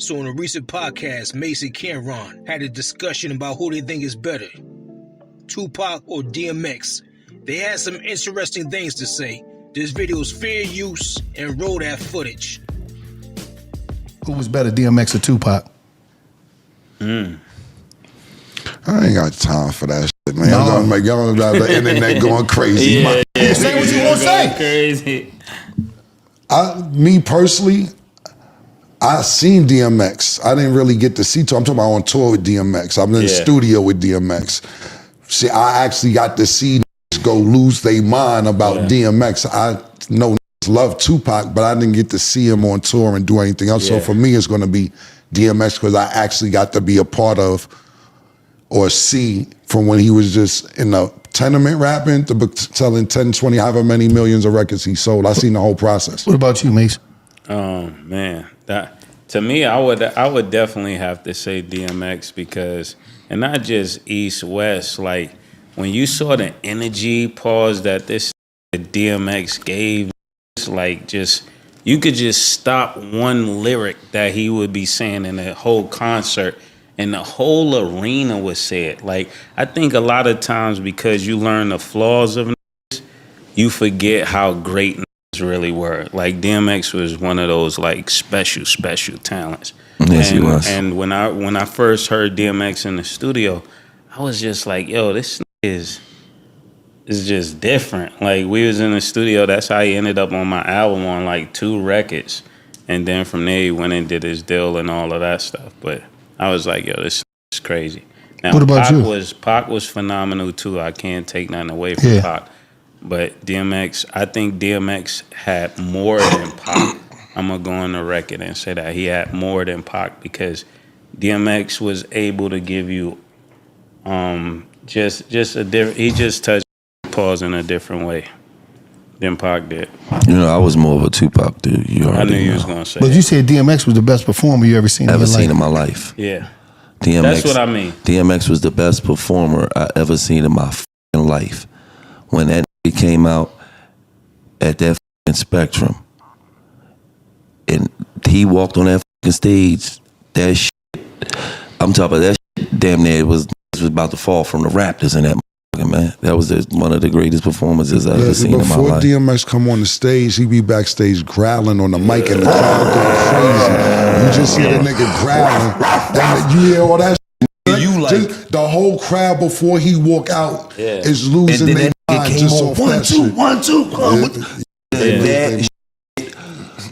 So in a recent podcast, Mase and CAM'RON had a discussion about who they think is better, Tupac or DMX. They had some interesting things to say. This video is fair use and roll that footage. Who was better, DMX or Tupac? I ain't got time for that shit, man. No. I'm gonna make y'all got the internet going crazy. Say what you want to say. Crazy. Me personally, I seen DMX. I didn't really get to see tour. I'm talking about on tour with DMX. I'm in the studio with DMX. See, I actually got to see niggas go lose their mind about DMX. I know niggas love Tupac, but I didn't get to see him on tour and do anything else. So for me, it's going to be DMX because I actually got to be a part of or see from when he was just in the tenement rapping to selling 10, 20, however many millions of records he sold. I seen the whole process. What about you, Mase? Man, that to me, I would definitely have to say DMX because, and not just East West. Like when you saw the energy pause that this DMX gave, it's like just you could just stop one lyric that he would be saying in the whole concert, and the whole arena would say it. Like I think a lot of times because you learn the flaws of niggas, you forget how great really were. Like DMX was one of those like special talents. Yes, he was. And when I first heard DMX in the studio, I was just like, yo, this is just different. Like we was in the studio, that's how he ended up on my album on like 2 records. And then from there he went and did his deal and all of that stuff. But I was like, yo, this is crazy. Now what about Pac was phenomenal too. I can't take nothing away from Pac. But DMX, I think DMX had more than Pac. I'm going to go on the record and say that he had more than Pac because DMX was able to give you just a different, he just touched pause in a different way than Pac did. You know, I was more of a Tupac dude. I knew you was going to say But that. you said DMX was the best performer you ever seen in my life. Yeah. DMX, that's what I mean. DMX was the best performer I ever seen in my f***ing life. When that came out at that Spectrum and he walked on that stage, that shit, I'm talking about that shit, damn near it was about to fall from the Raptors in that man. That was one of the greatest performances I've ever seen in my life. Before DMX come on the stage, he be backstage growling on the mic and the crowd going crazy. You just hear the nigga growling and you hear all that shit. Just the whole crowd before he walk out is losing their mind just off that shit. 1, 2, 1, 2. That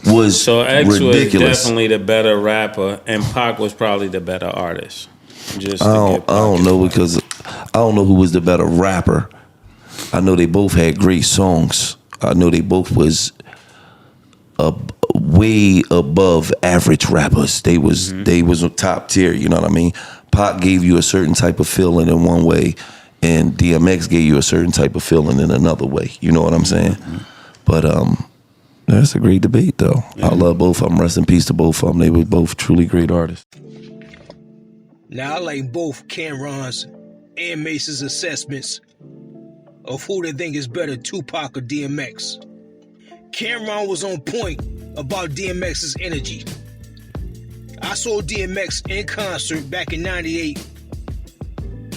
was so X ridiculous. was definitely the better rapper, and Pac was probably the better artist. Just I don't know because I don't know who was the better rapper. I know they both had great songs. I know they both was way above average rappers. They was top tier. You know what I mean? Pac gave you a certain type of feeling in one way, and DMX gave you a certain type of feeling in another way. You know what I'm saying? But that's a great debate, though. I love both of them. Rest in peace to both of them. They were both truly great artists. Now I like both CAM'RON's and Mase's assessments of who they think is better, Tupac or DMX. CAM'RON was on point about DMX's energy. I saw DMX in concert back in '98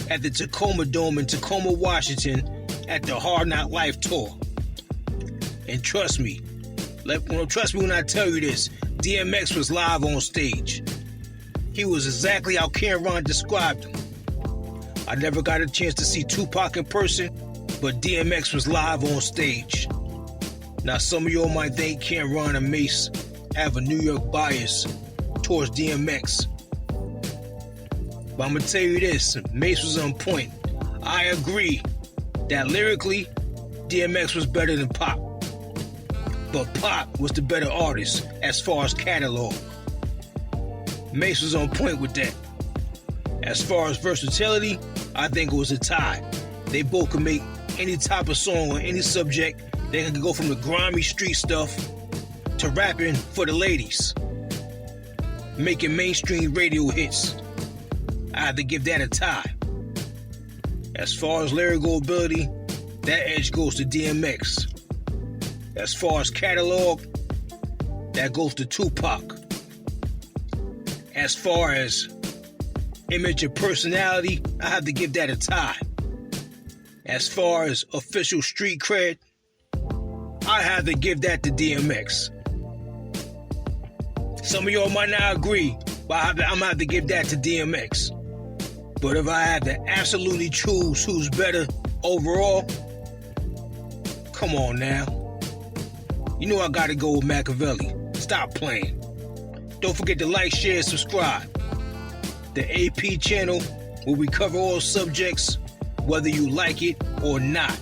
at the Tacoma Dome in Tacoma, Washington at the Hard Knock Life tour. And trust me when I tell you this, DMX was live on stage. He was exactly how CAM'RON described him. I never got a chance to see Tupac in person, but DMX was live on stage. Now some of y'all might think CAM'RON and Mase have a New York bias towards DMX. But I'm gonna tell you this, Mase was on point. I agree that lyrically, DMX was better than Pac. But Pac was the better artist as far as catalog. Mase was on point with that. As far as versatility, I think it was a tie. They both could make any type of song on any subject. They could go from the grimy street stuff to rapping for the ladies, making mainstream radio hits. I had to give that a tie. As far as lyrical ability, that edge goes to DMX. As far as catalog, that goes to Tupac. As far as image and personality, I have to give that a tie. As far as official street cred, I have to give that to DMX. Some of y'all might not agree, but I'm gonna have to give that to DMX. But if I had to absolutely choose who's better overall, come on now. You know I gotta go with Machiavelli. Stop playing. Don't forget to like, share, subscribe. The AP channel where we cover all subjects, whether you like it or not.